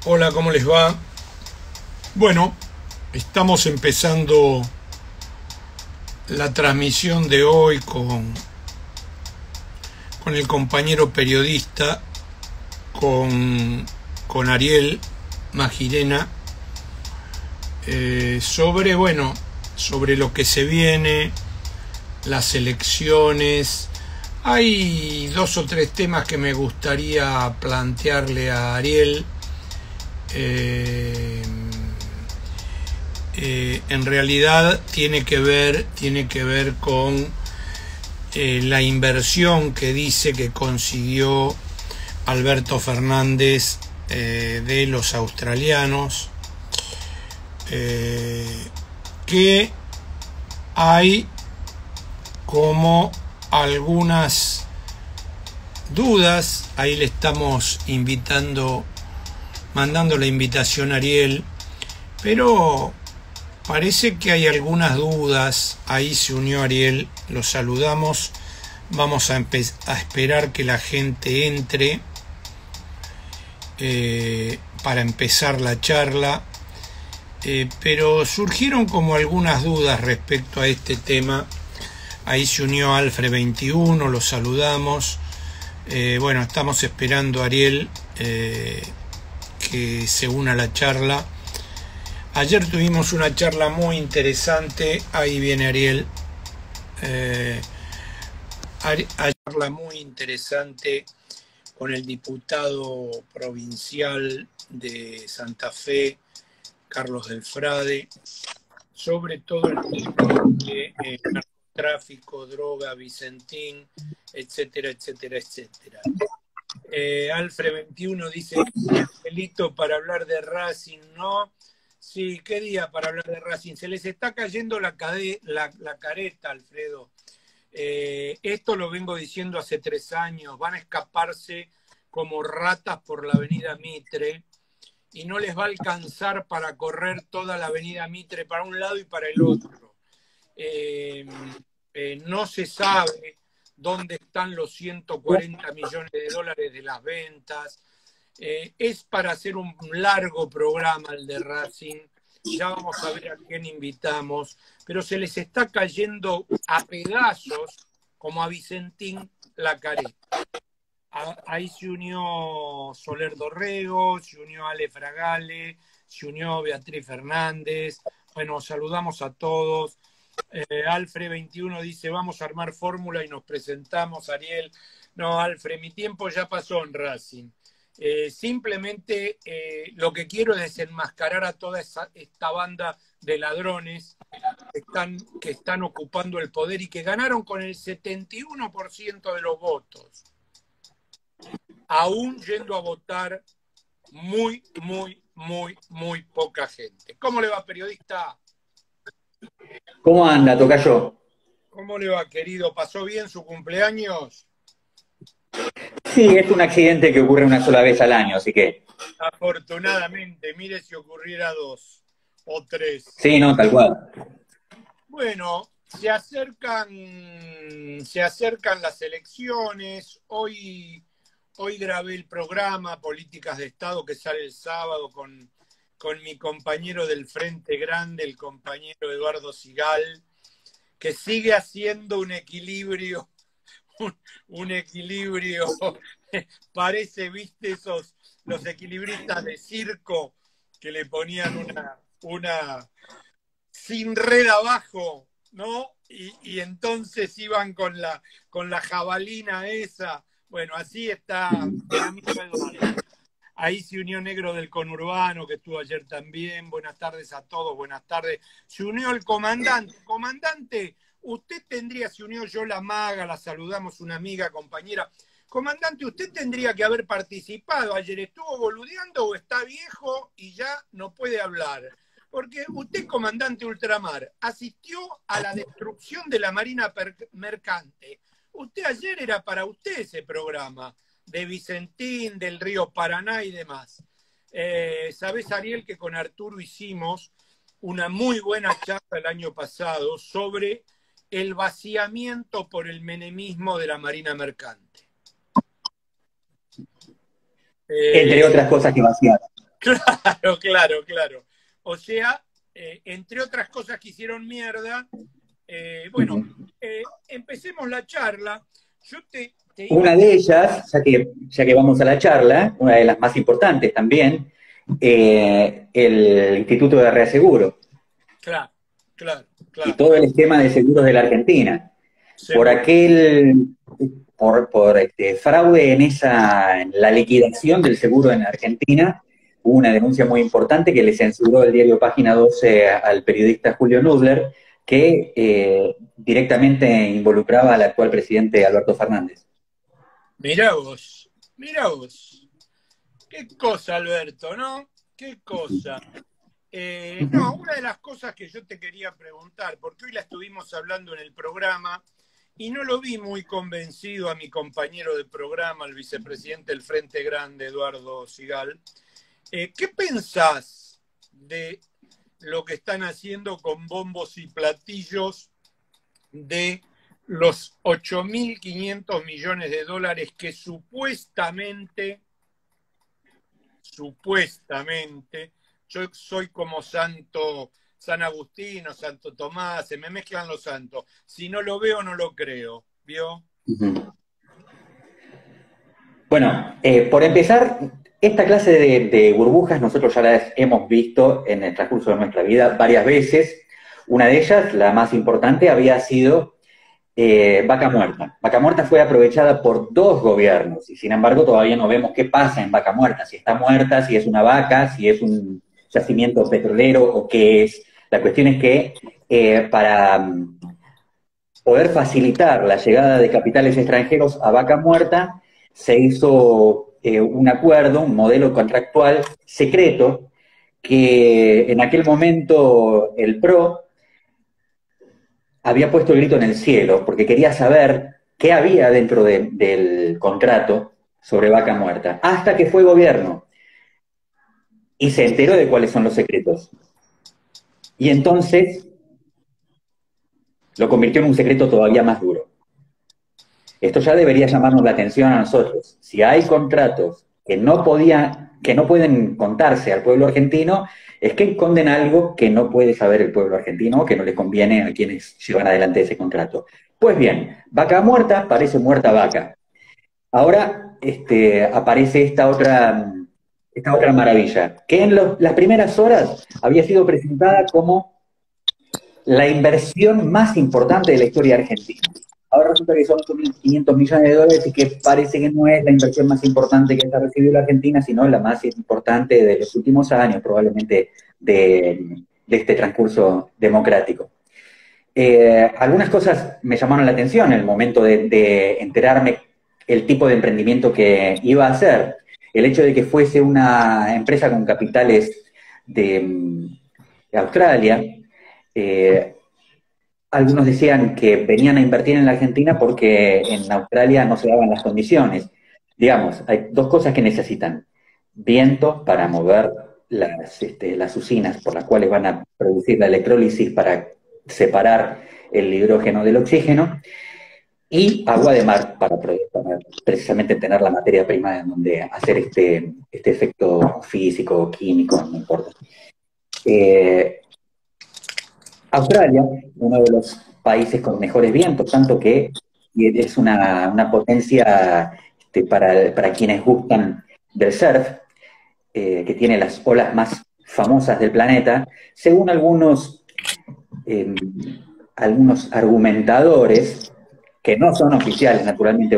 Hola, ¿cómo les va? Bueno, estamos empezando la transmisión de hoy con el compañero periodista, con Ariel Magirena, sobre lo que se viene, las elecciones. Hay dos o tres temas que me gustaría plantearle a Ariel. En realidad tiene que ver con la inversión que dice que consiguió Alberto Fernández de los australianos, que hay como algunas dudas. Ahí le estamos mandando la invitación a Ariel, pero parece que hay algunas dudas. Ahí se unió Ariel, lo saludamos. Vamos a esperar que la gente entre para empezar la charla, pero surgieron como algunas dudas respecto a este tema. Ahí se unió Alfred 21, lo saludamos. Bueno, estamos esperando a Ariel que se una a la charla. Ayer tuvimos una charla muy interesante. Ahí viene Ariel. Charla muy interesante con el diputado provincial de Santa Fe, Carlos del Frade, sobre todo el tema de narcotráfico, droga, Vicentín, etcétera, etcétera, etcétera. Alfred 21 dice que es delito para hablar de Racing, ¿no? Sí, ¿qué día para hablar de Racing? Se les está cayendo la careta, Alfredo. Esto lo vengo diciendo hace 3 años. Van a escaparse como ratas por la avenida Mitre y no les va a alcanzar para correr toda la avenida Mitre para un lado y para el otro. No se sabe dónde están los 140 millones de dólares de las ventas. Es para hacer un largo programa el de Racing. Ya vamos a ver a quién invitamos, pero se les está cayendo a pedazos, como a Vicentín, la careta. Ahí se unió Soler Dorrego, se unió Ale Fragale, se unió Beatriz Fernández. Bueno, saludamos a todos. Alfred 21 dice, vamos a armar fórmula y nos presentamos, Ariel. No, Alfred, mi tiempo ya pasó en Racing. Simplemente lo que quiero es desenmascarar a toda esta banda de ladrones que están ocupando el poder y que ganaron con el 71% de los votos, aún yendo a votar muy, muy, muy, muy poca gente. ¿Cómo le va, periodista? ¿Cómo anda, tocayo? ¿Cómo le va, querido? ¿Pasó bien su cumpleaños? Sí, es un accidente que ocurre una sola vez al año, así que Afortunadamente, mire si ocurriera 2 o 3. sí, no, tal cual. Bueno, se acercan las elecciones. Hoy grabé el programa Políticas de Estado que sale el sábado con mi compañero del Frente Grande, el compañero Eduardo Sigal, que sigue haciendo un equilibrio, un equilibrio, parece, viste, los equilibristas de circo que le ponían una sin red abajo, ¿no? Y entonces iban con la jabalina esa. Bueno, así está mi amigo Eduardo. Ahí se unió Negro del Conurbano, que estuvo ayer también. Buenas tardes a todos, buenas tardes. Se unió el comandante. Comandante, usted tendría, se unió yo la maga, la saludamos, una amiga, compañera. Comandante, usted tendría que haber participado ayer. ¿Estuvo boludeando o está viejo y ya no puede hablar? Porque usted, comandante ultramar, asistió a la destrucción de la Marina Mercante. Usted ayer era para usted ese programa de Vicentín, del río Paraná y demás. Sabés, Ariel, que con Arturo hicimos una muy buena charla el año pasado sobre el vaciamiento por el menemismo de la Marina Mercante. Entre otras cosas que vaciar. Claro, claro, claro. O sea, entre otras cosas que hicieron mierda, bueno, empecemos la charla. Yo te iba Una a... de ellas, ya que vamos a la charla, una de las más importantes también, el Instituto de Reaseguro Claro, claro, y claro, todo el esquema de seguros de la Argentina. Por seguro. fraude en la liquidación del seguro en Argentina, hubo una denuncia muy importante que le censuró el diario Página 12 al periodista Julio Nudler, que directamente involucraba al actual presidente Alberto Fernández. Mirá vos, mirá vos. Qué cosa, Alberto, ¿no? Qué cosa. No, una de las cosas que yo te quería preguntar, porque hoy la estuvimos hablando en el programa y no lo vi muy convencido a mi compañero de programa, el vicepresidente del Frente Grande, Eduardo Sigal. ¿Qué pensás de lo que están haciendo con bombos y platillos de los 8.500 millones de dólares que supuestamente, yo soy como San Agustín o Santo Tomás, se me mezclan los santos. Si no lo veo, no lo creo. ¿Vio? Uh-huh. Bueno, por empezar, esta clase de burbujas nosotros ya las hemos visto en el transcurso de nuestra vida varias veces. Una de ellas, la más importante, había sido Vaca Muerta. Vaca Muerta fue aprovechada por 2 gobiernos y sin embargo todavía no vemos qué pasa en Vaca Muerta, si está muerta, si es una vaca, si es un yacimiento petrolero o qué es. La cuestión es que para poder facilitar la llegada de capitales extranjeros a Vaca Muerta, se hizo un acuerdo, un modelo contractual secreto, que en aquel momento el PRO había puesto el grito en el cielo, porque quería saber qué había dentro del contrato sobre Vaca Muerta, hasta que fue gobierno y se enteró de cuáles son los secretos. Y entonces lo convirtió en un secreto todavía más duro. Esto ya debería llamarnos la atención a nosotros. Si hay contratos que no pueden contarse al pueblo argentino, es que esconden algo que no puede saber el pueblo argentino, que no le conviene a quienes llevan adelante ese contrato. Pues bien, Vaca Muerta parece muerta vaca. Ahora aparece esta otra maravilla, que en las primeras horas había sido presentada como la inversión más importante de la historia argentina. Ahora resulta que son 500 millones de dólares y que parece que no es la inversión más importante que ha recibido la Argentina, sino la más importante de los últimos años, probablemente de este transcurso democrático. Algunas cosas me llamaron la atención en el momento de enterarme el tipo de emprendimiento que iba a hacer. El hecho de que fuese una empresa con capitales de Australia. Algunos decían que venían a invertir en la Argentina porque en Australia no se daban las condiciones. Digamos, hay 2 cosas que necesitan. Viento para mover las usinas por las cuales van a producir la electrólisis para separar el hidrógeno del oxígeno, y agua de mar para precisamente tener la materia prima en donde hacer este efecto físico, químico, no importa. Australia, uno de los países con mejores vientos, tanto que es una potencia para quienes gustan del surf, que tiene las olas más famosas del planeta, según algunos argumentadores, que no son oficiales, naturalmente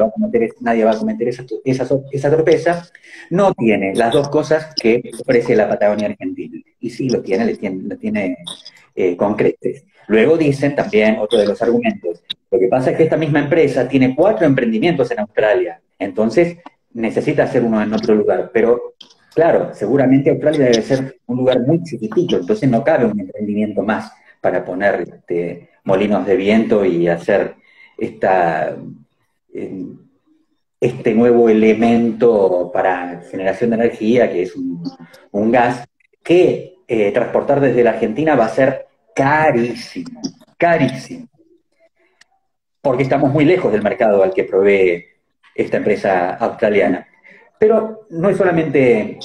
nadie va a cometer esa torpeza, no tiene las 2 cosas que ofrece la Patagonia Argentina. Y sí, lo tiene con creces. Luego dicen también, otro de los argumentos, lo que pasa es que esta misma empresa tiene 4 emprendimientos en Australia, entonces necesita hacer uno en otro lugar, pero claro, seguramente Australia debe ser un lugar muy chiquitito, entonces no cabe un emprendimiento más para poner molinos de viento y hacer este nuevo elemento para generación de energía, que es un gas, que transportar desde la Argentina va a ser carísimo, carísimo, porque estamos muy lejos del mercado al que provee esta empresa australiana. Pero no es solamente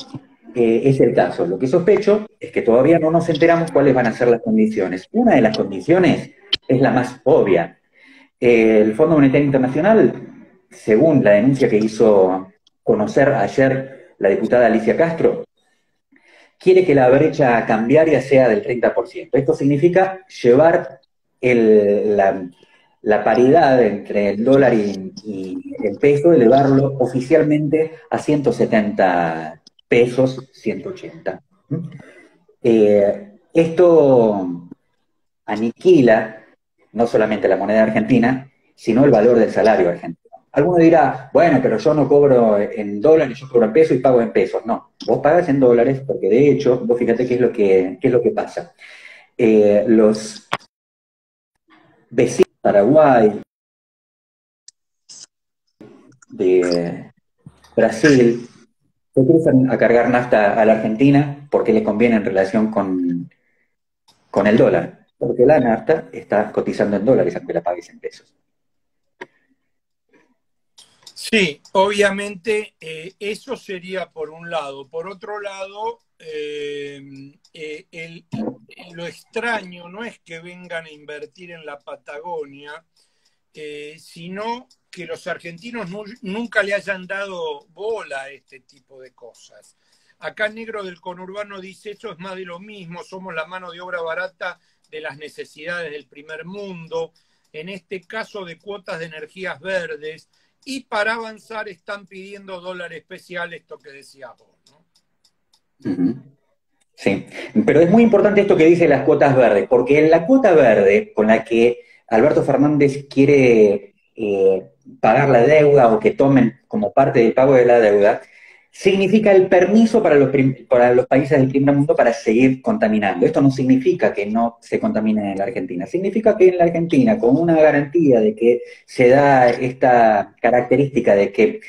es el caso. Lo que sospecho es que todavía no nos enteramos cuáles van a ser las condiciones. Una de las condiciones es la más obvia. El Fondo Monetario Internacional, según la denuncia que hizo conocer ayer la diputada Alicia Castro, quiere que la brecha cambiaria sea del 30%. Esto significa llevar la paridad entre el dólar y el peso, elevarlo oficialmente a 170 pesos, 180. Esto aniquila no solamente la moneda argentina, sino el valor del salario argentino. Alguno dirá, bueno, pero yo no cobro en dólares, yo cobro en pesos y pago en pesos. No, vos pagas en dólares porque de hecho, vos fíjate qué es lo que pasa. Los vecinos de Paraguay, de Brasil, se cruzan a cargar nafta a la Argentina porque les conviene en relación con el dólar, porque la nafta está cotizando en dólares aunque la pagues en pesos. Sí, obviamente eso sería por un lado. Por otro lado, lo extraño no es que vengan a invertir en la Patagonia, sino que los argentinos nunca le hayan dado bola a este tipo de cosas. Acá Negro del Conurbano dice, eso es más de lo mismo, somos la mano de obra barata de las necesidades del primer mundo, en este caso de cuotas de energías verdes, y para avanzar están pidiendo dólar especial, esto que decías vos, ¿no? Uh-huh. Sí, pero es muy importante esto que dice las cuotas verdes, porque en la cuota verde con la que Alberto Fernández quiere pagar la deuda o que tomen como parte del pago de la deuda, significa el permiso para los países del primer mundo para seguir contaminando. Esto no significa que no se contamine en la Argentina, significa que en la Argentina, con una garantía de que se da esta característica de que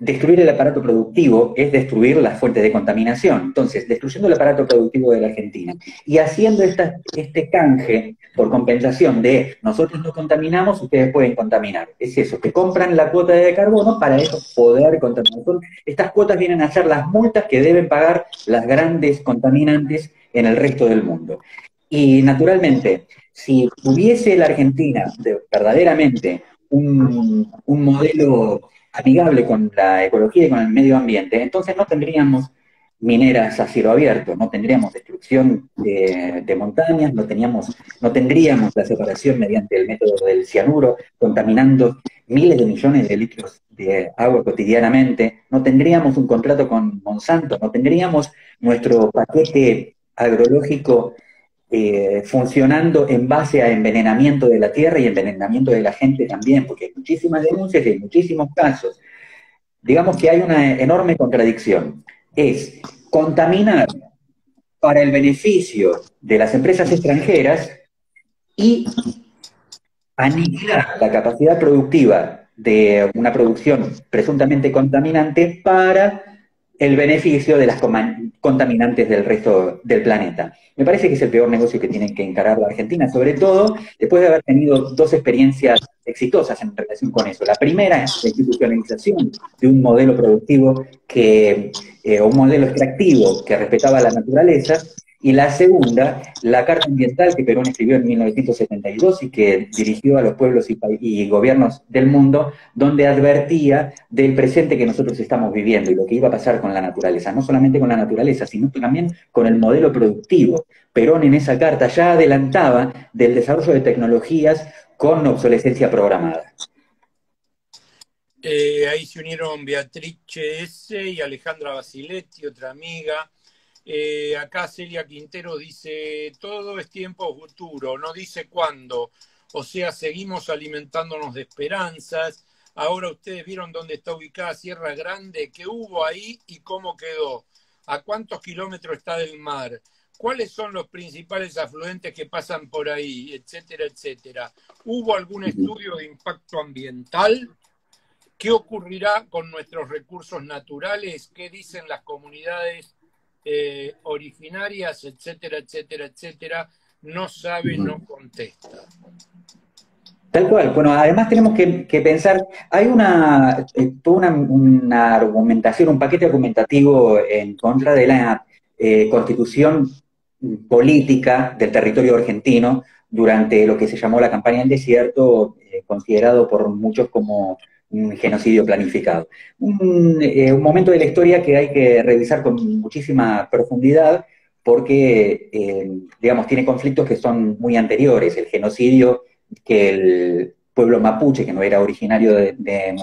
destruir el aparato productivo es destruir las fuentes de contaminación. Entonces, destruyendo el aparato productivo de la Argentina y haciendo este canje por compensación de nosotros no contaminamos, ustedes pueden contaminar. Es eso, que compran la cuota de carbono para eso poder contaminar. Estas cuotas vienen a ser las multas que deben pagar las grandes contaminantes en el resto del mundo. Y naturalmente, si tuviese la Argentina verdaderamente un modelo amigable con la ecología y con el medio ambiente, entonces no tendríamos mineras a cielo abierto, no tendríamos destrucción de montañas, no tendríamos la separación mediante el método del cianuro, contaminando miles de millones de litros de agua cotidianamente, no tendríamos un contrato con Monsanto, no tendríamos nuestro paquete agrológico funcionando en base a envenenamiento de la tierra y envenenamiento de la gente también, porque hay muchísimas denuncias y hay muchísimos casos. Digamos que hay una enorme contradicción. Es contaminar para el beneficio de las empresas extranjeras y aniquilar la capacidad productiva de una producción presuntamente contaminante para el beneficio de las contaminantes del resto del planeta. Me parece que es el peor negocio que tiene que encarar la Argentina, sobre todo después de haber tenido dos experiencias exitosas en relación con eso. La primera es la institucionalización de un modelo productivo o un modelo extractivo que respetaba la naturaleza, y la segunda, la Carta Ambiental que Perón escribió en 1972 y que dirigió a los pueblos y gobiernos del mundo, donde advertía del presente que nosotros estamos viviendo y lo que iba a pasar con la naturaleza. No solamente con la naturaleza, sino también con el modelo productivo. Perón en esa carta ya adelantaba del desarrollo de tecnologías con obsolescencia programada. Ahí se unieron Beatrice S. y Alejandra Basiletti, otra amiga. Acá Celia Quintero dice, todo es tiempo futuro, no dice cuándo. O sea, seguimos alimentándonos de esperanzas. Ahora ustedes vieron dónde está ubicada Sierra Grande, qué hubo ahí y cómo quedó. ¿A cuántos kilómetros está del mar? ¿Cuáles son los principales afluentes que pasan por ahí? Etcétera, etcétera. ¿Hubo algún estudio de impacto ambiental? ¿Qué ocurrirá con nuestros recursos naturales? ¿Qué dicen las comunidades originarias? Etcétera, etcétera, etcétera. No sabe, no contesta. Tal cual. Bueno, además tenemos que pensar, hay toda una argumentación, un paquete argumentativo en contra de la constitución política del territorio argentino durante lo que se llamó la campaña del desierto, considerado por muchos como un genocidio planificado. Un momento de la historia que hay que revisar con muchísima profundidad porque, digamos, tiene conflictos que son muy anteriores. El genocidio que el pueblo mapuche, que no era originario de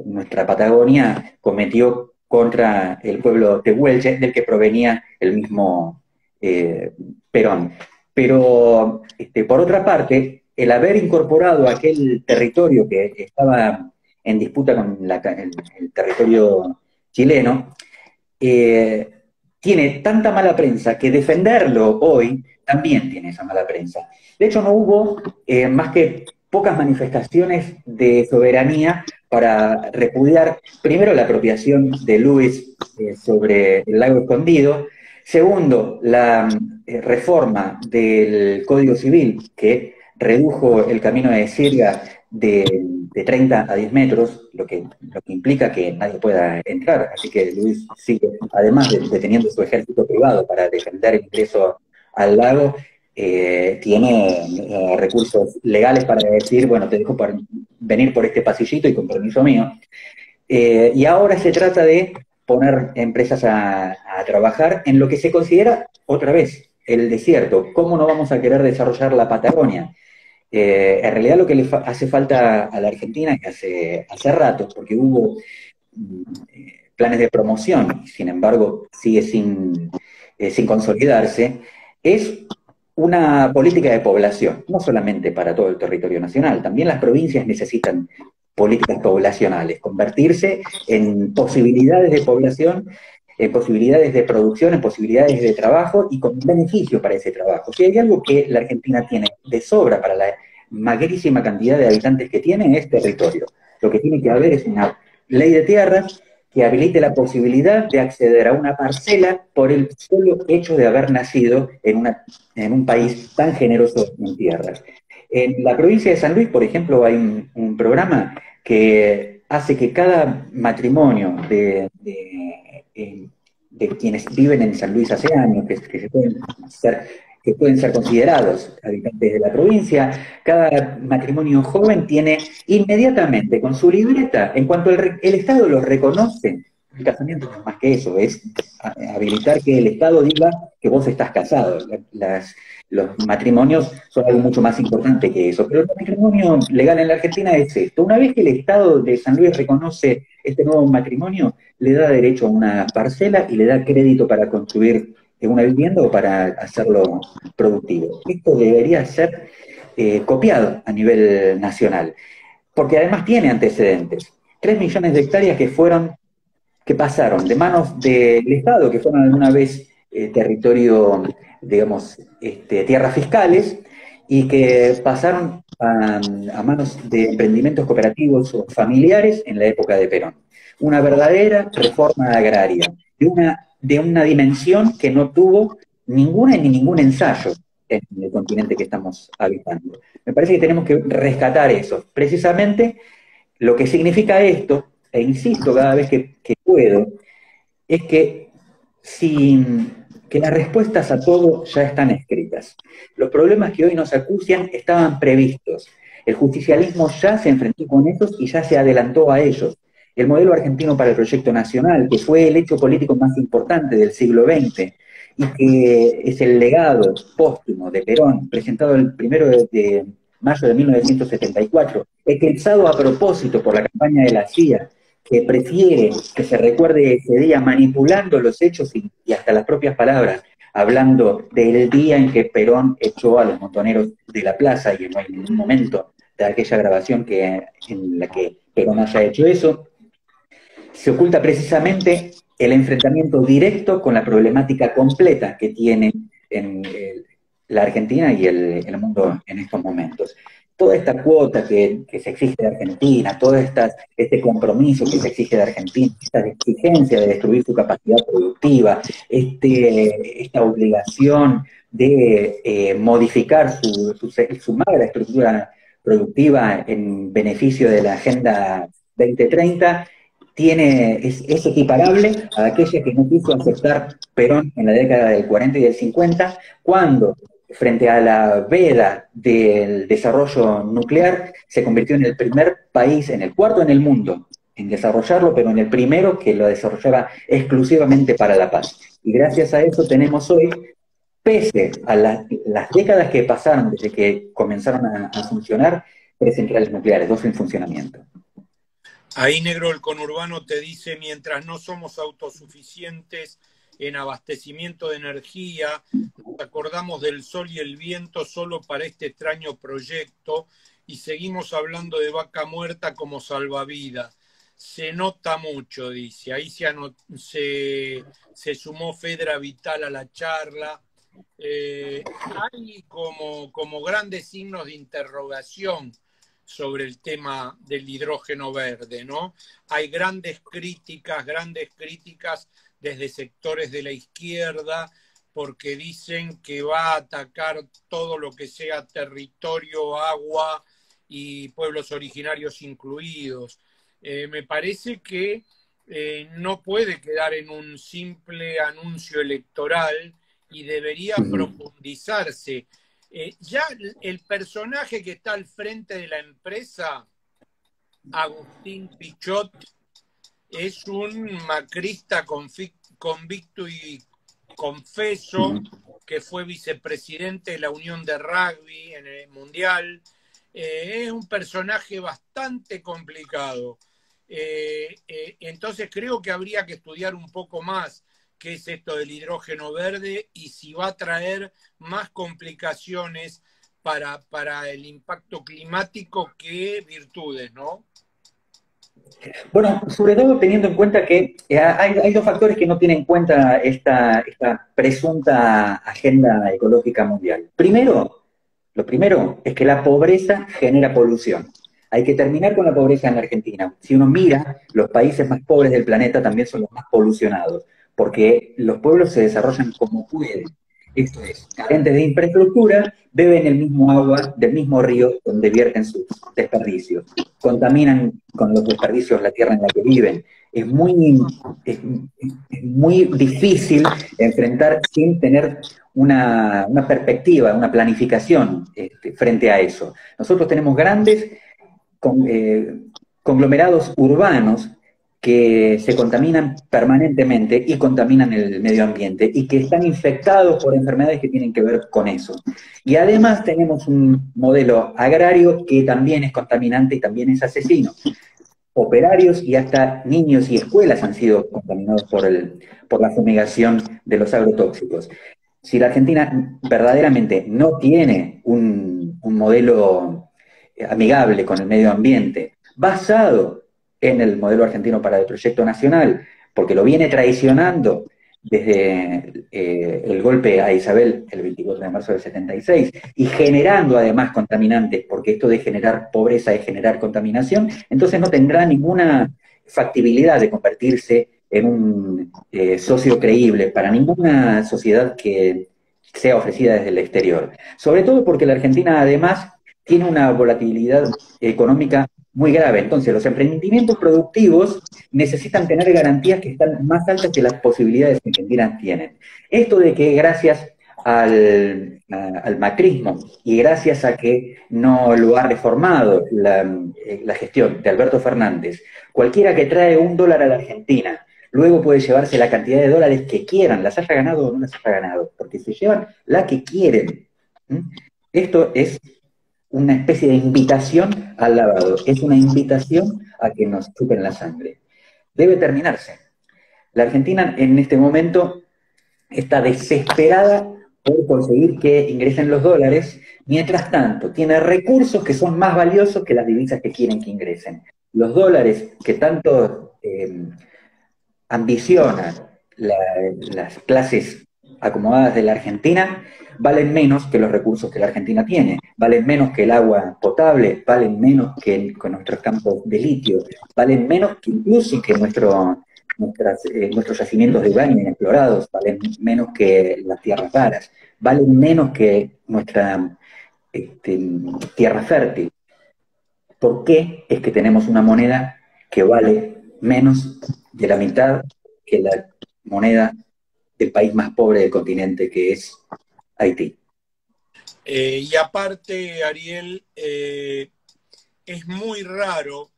nuestra Patagonia, cometió contra el pueblo tehuelche, del que provenía el mismo Perón. Pero, por otra parte, el haber incorporado aquel territorio que estaba en disputa con el territorio chileno, tiene tanta mala prensa que defenderlo hoy también tiene esa mala prensa. De hecho, no hubo más que pocas manifestaciones de soberanía para repudiar, primero, la apropiación de Lewis sobre el lago Escondido, segundo, la reforma del Código Civil que redujo el camino de Sirga de 30 a 10 metros, lo que implica que nadie pueda entrar. Así que Luis sigue, además de teniendo su ejército privado para defender el ingreso al lago, tiene recursos legales para decir, bueno, te dejo venir por este pasillito y con permiso mío. Y ahora se trata de poner empresas a trabajar en lo que se considera, otra vez, el desierto. ¿Cómo no vamos a querer desarrollar la Patagonia? En realidad lo que le hace falta a la Argentina, que hace rato, porque hubo planes de promoción, sin embargo sigue sin consolidarse, es una política de población, no solamente para todo el territorio nacional, también las provincias necesitan políticas poblacionales, convertirse en posibilidades de población, en posibilidades de producción, en posibilidades de trabajo y con beneficio para ese trabajo. Si hay algo que la Argentina tiene de sobra para la magrísima cantidad de habitantes que tiene, es territorio. Lo que tiene que haber es una ley de tierras que habilite la posibilidad de acceder a una parcela por el solo hecho de haber nacido en un país tan generoso en tierras. En la provincia de San Luis, por ejemplo, hay un programa que hace que cada matrimonio de quienes viven en San Luis hace años, que pueden ser considerados habitantes de la provincia, cada matrimonio joven tiene inmediatamente con su libreta, en cuanto el Estado los reconoce, el casamiento no es más que eso, es habilitar que el Estado diga que vos estás casado. Los matrimonios son algo mucho más importante que eso, pero el matrimonio legal en la Argentina es esto. Una vez que el Estado de San Luis reconoce este nuevo matrimonio, le da derecho a una parcela y le da crédito para construir una vivienda o para hacerlo productivo. Esto debería ser copiado a nivel nacional, porque además tiene antecedentes. 3 millones de hectáreas que pasaron de manos del Estado, que fueron alguna vez territorio, digamos, tierras fiscales, y que pasaron a manos de emprendimientos cooperativos o familiares en la época de Perón. Una verdadera reforma agraria, de una dimensión que no tuvo ningún ensayo en el continente que estamos habitando. Me parece que tenemos que rescatar eso. Precisamente lo que significa esto, e insisto cada vez que puedo, es que las respuestas a todo ya están escritas. Los problemas que hoy nos acucian estaban previstos. El justicialismo ya se enfrentó con ellos y ya se adelantó a ellos. El modelo argentino para el proyecto nacional, que fue el hecho político más importante del siglo XX, y que es el legado póstumo de Perón, presentado el 1 de mayo de 1974, eclipsado a propósito por la campaña de la CIA, que prefiere que se recuerde ese día manipulando los hechos y hasta las propias palabras, hablando del día en que Perón echó a los montoneros de la plaza, y no hay ningún momento de aquella grabación en la que Perón haya hecho eso. Se oculta precisamente el enfrentamiento directo con la problemática completa que tiene en la Argentina y el mundo en estos momentos. Toda esta cuota que se exige de Argentina, todo este compromiso que se exige de Argentina, esta exigencia de destruir su capacidad productiva, esta obligación de modificar su magra estructura productiva en beneficio de la Agenda 2030 es equiparable a aquella que no quiso aceptar Perón en la década del 40 y del 50, cuando, frente a la veda del desarrollo nuclear, se convirtió en el primer país, en el cuarto en el mundo, en desarrollarlo, pero en el primero que lo desarrollaba exclusivamente para la paz. Y gracias a eso tenemos hoy, pese a las décadas que pasaron desde que comenzaron a funcionar, 3 centrales nucleares, 2 en funcionamiento. Ahí, Negro, el conurbano te dice, mientras no somos autosuficientes en abastecimiento de energía, nos acordamos del sol y el viento solo para este extraño proyecto y seguimos hablando de Vaca Muerta como salvavidas. Se nota mucho, dice. Ahí se sumó Fedra Vital a la charla. Hay como grandes signos de interrogación sobre el tema del hidrógeno verde, ¿no? Hay grandes críticas desde sectores de la izquierda, porque dicen que va a atacar todo lo que sea territorio, agua y pueblos originarios incluidos. Me parece que no puede quedar en un simple anuncio electoral y debería profundizarse. Ya el personaje que está al frente de la empresa, Agustín Pichot, es un macrista convicto y confeso, que fue vicepresidente de la Unión de Rugby en el Mundial. Es un personaje bastante complicado. Entonces creo que habría que estudiar un poco más qué es esto del hidrógeno verde y si va a traer más complicaciones para el impacto climático que virtudes, ¿no? Bueno, sobre todo teniendo en cuenta que hay 2 factores que no tienen en cuenta esta presunta agenda ecológica mundial. Lo primero es que la pobreza genera polución. Hay que terminar con la pobreza en la Argentina. Si uno mira, los países más pobres del planeta también son los más polucionados, porque los pueblos se desarrollan como pueden. Esto es, carentes de infraestructura, beben el mismo agua del mismo río donde vierten sus desperdicios. Contaminan con los desperdicios la tierra en la que viven. Es muy difícil enfrentar sin tener una perspectiva, una planificación frente a eso. Nosotros tenemos grandes conglomerados urbanos que se contaminan permanentemente y contaminan el medio ambiente y que están infectados por enfermedades que tienen que ver con eso. Y además tenemos un modelo agrario que también es contaminante y también es asesino. Operarios y hasta niños y escuelas han sido contaminados por la fumigación de los agrotóxicos. Si la Argentina verdaderamente no tiene un modelo amigable con el medio ambiente, basado en el modelo argentino para el proyecto nacional, porque lo viene traicionando desde el golpe a Isabel el 24 de marzo del 76, y generando además contaminantes, porque esto de generar pobreza es generar contaminación, entonces no tendrá ninguna factibilidad de convertirse en un socio creíble para ninguna sociedad que sea ofrecida desde el exterior. Sobre todo porque la Argentina además tiene una volatilidad económica muy grave. Entonces, los emprendimientos productivos necesitan tener garantías que están más altas que las posibilidades que Argentina tienen. Esto de que gracias al macrismo y gracias a que no lo ha reformado la gestión de Alberto Fernández, cualquiera que trae $1 a la Argentina, luego puede llevarse la cantidad de dólares que quieran, las haya ganado o no las haya ganado, porque se llevan la que quieren. Esto es una especie de invitación al lavado, es una invitación a que nos chupen la sangre. Debe terminarse. La Argentina en este momento está desesperada por conseguir que ingresen los dólares, mientras tanto tiene recursos que son más valiosos que las divisas que quieren que ingresen. Los dólares que tanto ambicionan las clases acomodadas de la Argentina valen menos que los recursos que la Argentina tiene, valen menos que el agua potable, valen menos que nuestros campos de litio, valen menos que incluso que nuestros yacimientos de uranio inexplorados, valen menos que las tierras raras, valen menos que nuestra tierra fértil. por qué es que tenemos una moneda que vale menos de la mitad que la moneda del país más pobre del continente, que es Haití. Y aparte, Ariel, es muy raro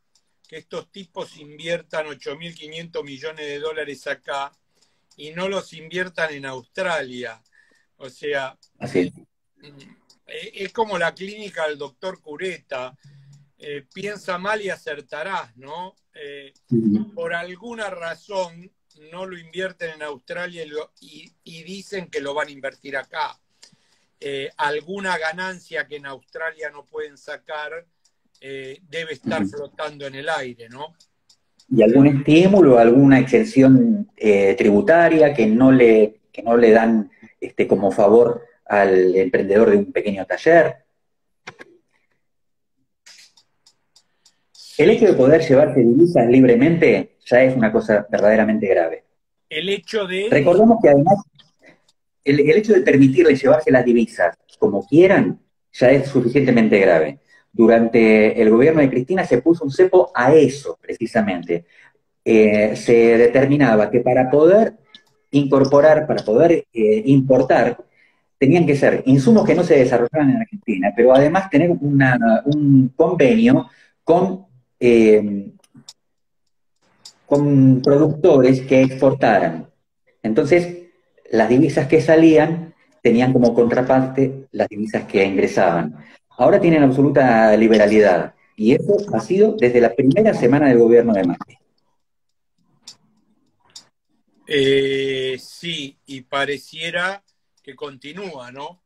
que estos tipos inviertan 8.500 millones de dólares acá y no los inviertan en Australia. O sea, Así es. es como la clínica del doctor Cureta. Piensa mal y acertarás, ¿no? Por alguna razón no lo invierten en Australia y dicen que lo van a invertir acá. Alguna ganancia que en Australia no pueden sacar debe estar flotando en el aire, ¿no? Y algún estímulo, alguna exención tributaria que no le dan como favor al emprendedor de un pequeño taller. El Sí, hecho de poder llevarse divisas libremente ya es una cosa verdaderamente grave. el hecho de... Recordemos que además el hecho de permitirles llevarse las divisas como quieran ya es suficientemente grave. Durante el gobierno de Cristina se puso un cepo a eso, precisamente. Se determinaba que para poder incorporar, para poder importar, tenían que ser insumos que no se desarrollaban en Argentina, pero además tener un convenio con, eh, con productores que exportaran. Entonces, las divisas que salían tenían como contraparte las divisas que ingresaban. Ahora tienen absoluta liberalidad y eso ha sido desde la primera semana del gobierno de Macri. Sí, y pareciera que continúa, ¿no?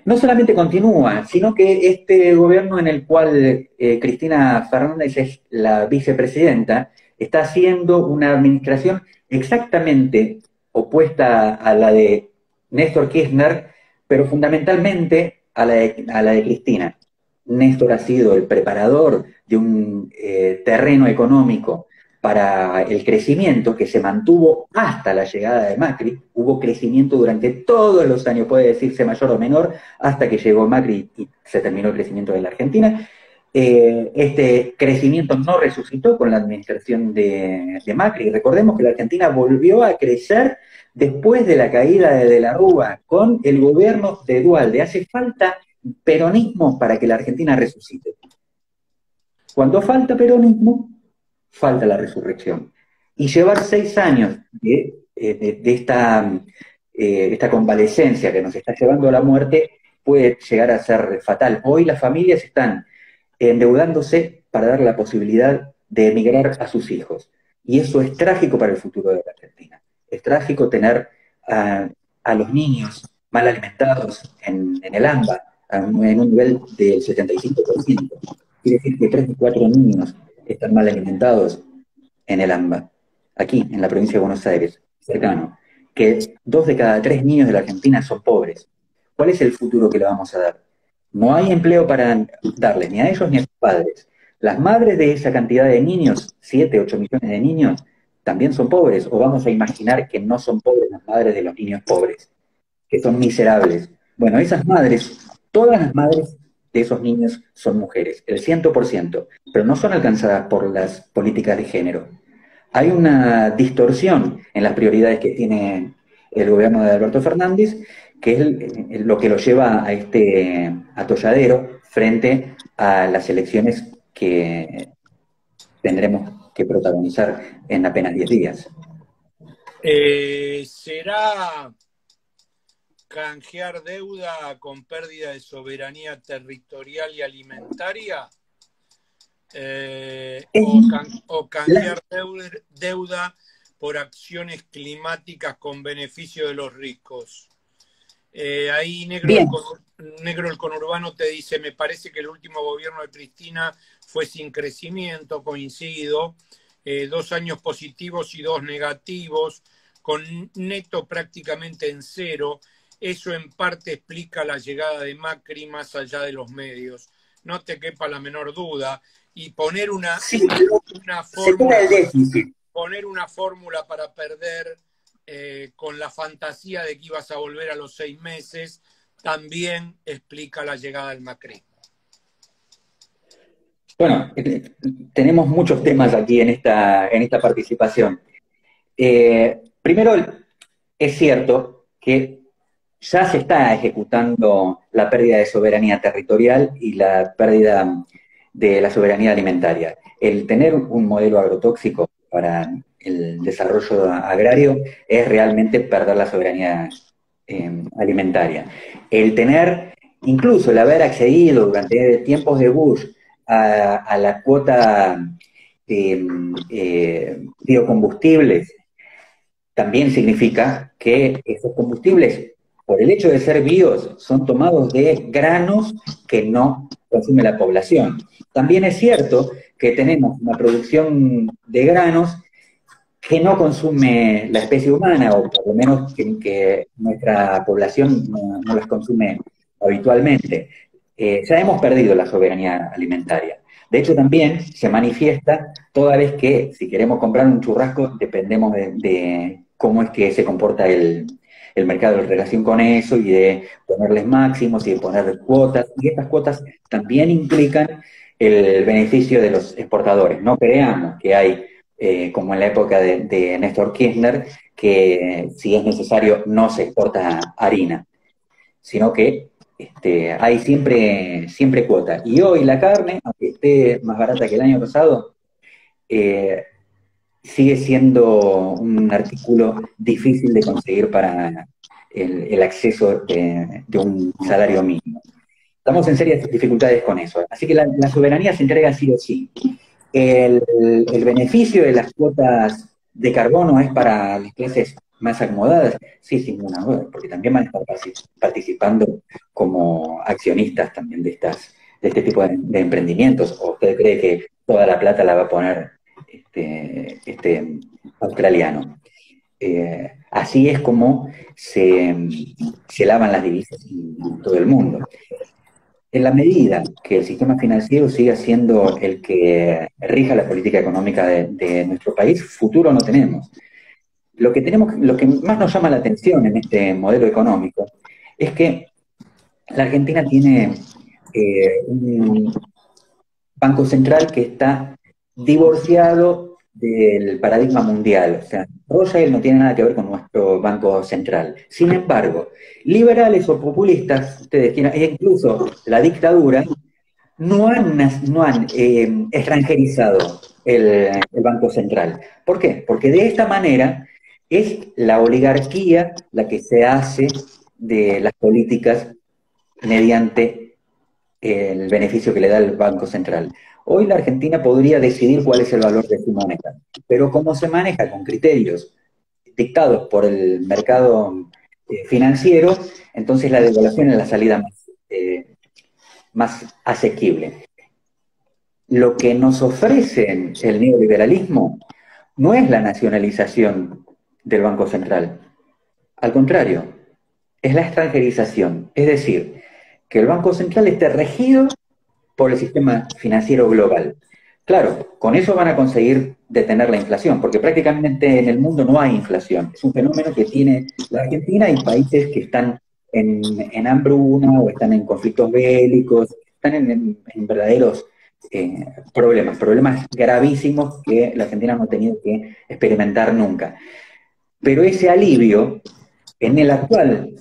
No solamente continúa, sino que este gobierno en el cual Cristina Fernández es la vicepresidenta, está haciendo una administración exactamente opuesta a la de Néstor Kirchner, pero fundamentalmente a la de Cristina. Néstor ha sido el preparador de un terreno económico para el crecimiento que se mantuvo hasta la llegada de Macri. Hubo crecimiento durante todos los años, puede decirse mayor o menor, hasta que llegó Macri y se terminó el crecimiento de la Argentina. Este crecimiento no resucitó con la administración de Macri. Recordemos que la Argentina volvió a crecer después de la caída de la Rúa con el gobierno de Duhalde. Hace falta peronismo para que la Argentina resucite. Cuando falta peronismo, falta la resurrección. Y llevar 6 años de esta convalecencia que nos está llevando a la muerte puede llegar a ser fatal. Hoy las familias están endeudándose para dar la posibilidad de emigrar a sus hijos. Y eso es trágico para el futuro de la Argentina. Es trágico tener a los niños mal alimentados en el AMBA en un nivel del 75%. Quiere decir que 3 de 4 niños están mal alimentados en el AMBA, aquí, en la provincia de Buenos Aires, cercano, que 2 de cada 3 niños de la Argentina son pobres. ¿Cuál es el futuro que le vamos a dar? No hay empleo para darles, ni a ellos ni a sus padres. Las madres de esa cantidad de niños, 7, 8 millones de niños, también son pobres, o vamos a imaginar que no son pobres las madres de los niños pobres, que son miserables. Bueno, esas madres, todas las madres de esos niños son mujeres, el 100%, pero no son alcanzadas por las políticas de género. Hay una distorsión en las prioridades que tiene el gobierno de Alberto Fernández, que es lo que lo lleva a este atolladero frente a las elecciones que tendremos que protagonizar en apenas 10 días. ¿Será canjear deuda con pérdida de soberanía territorial y alimentaria? O canjear deuda por acciones climáticas con beneficio de los ricos. Ahí Negro el Conurbano te dice, me parece que el último gobierno de Cristina fue sin crecimiento, coincido, 2 años positivos y 2 negativos, con neto prácticamente en cero. Eso en parte explica la llegada de Macri más allá de los medios. No te quepa la menor duda. Y poner una fórmula, poner una fórmula para perder con la fantasía de que ibas a volver a los 6 meses, también explica la llegada del macrismo. Bueno, tenemos muchos temas aquí en esta participación. Primero, es cierto que ya se está ejecutando la pérdida de soberanía territorial y la pérdida de la soberanía alimentaria. El tener un modelo agrotóxico para el desarrollo agrario es realmente perder la soberanía alimentaria. El tener, incluso el haber accedido durante tiempos de Bush a la cuota de biocombustibles también significa que esos combustibles, por el hecho de ser bios, son tomados de granos que no consume la población. También es cierto que tenemos una producción de granos que no consume la especie humana, o por lo menos que nuestra población no las consume habitualmente. Ya hemos perdido la soberanía alimentaria. De hecho, también se manifiesta toda vez que si queremos comprar un churrasco, dependemos de cómo es que se comporta el mercado en relación con eso y de ponerles máximos y de poner cuotas. Y estas cuotas también implican el beneficio de los exportadores. No creamos que hay como en la época de Néstor Kirchner, que si es necesario no se exporta harina, sino que hay siempre cuota. Y hoy la carne, aunque esté más barata que el año pasado, eh, sigue siendo un artículo difícil de conseguir para el acceso de un salario mínimo. Estamos en serias dificultades con eso. Así que la soberanía se entrega sí o sí. El, el beneficio de las cuotas de carbono es para las clases más acomodadas, sí, sin ninguna duda, porque también van a estar participando como accionistas también de este tipo de emprendimientos. ¿O usted cree que toda la plata la va a poner este australiano? Así es como se lavan las divisas en todo el mundo. En la medida que el sistema financiero siga siendo el que rija la política económica de nuestro país, futuro no tenemos. Lo que más nos llama la atención en este modelo económico es que la Argentina tiene un Banco Central que está divorciado del paradigma mundial. O sea, Rothschild no tiene nada que ver con nuestro Banco Central. Sin embargo, liberales o populistas, ustedes quieran, e incluso la dictadura, no han extranjerizado el Banco Central. ¿Por qué? Porque de esta manera es la oligarquía la que se hace de las políticas mediante el beneficio que le da el Banco Central. Hoy la Argentina podría decidir cuál es el valor de su moneda, pero como se maneja con criterios dictados por el mercado financiero, entonces la devaluación es la salida más asequible. Lo que nos ofrece el neoliberalismo no es la nacionalización del Banco Central. Al contrario, es la extranjerización. Es decir, que el Banco Central esté regido por el sistema financiero global. Claro, con eso van a conseguir detener la inflación, porque prácticamente en el mundo no hay inflación. Es un fenómeno que tiene la Argentina y países que están en hambruna o están en conflictos bélicos, están en verdaderos problemas gravísimos que la Argentina no ha tenido que experimentar nunca. Pero ese alivio en el actual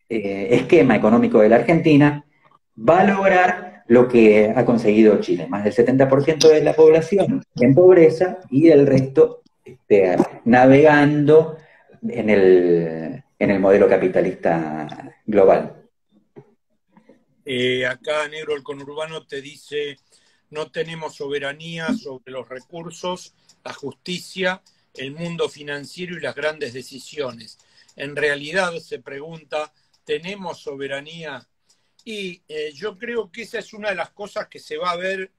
esquema económico de la Argentina va a lograr lo que ha conseguido Chile, más del 70% de la población en pobreza y el resto navegando en el modelo capitalista global. Acá Negro el Conurbano te dice, no tenemos soberanía sobre los recursos, la justicia, el mundo financiero y las grandes decisiones. En realidad, se pregunta, ¿tenemos soberanía? Y yo creo que esa es una de las cosas que se va a ver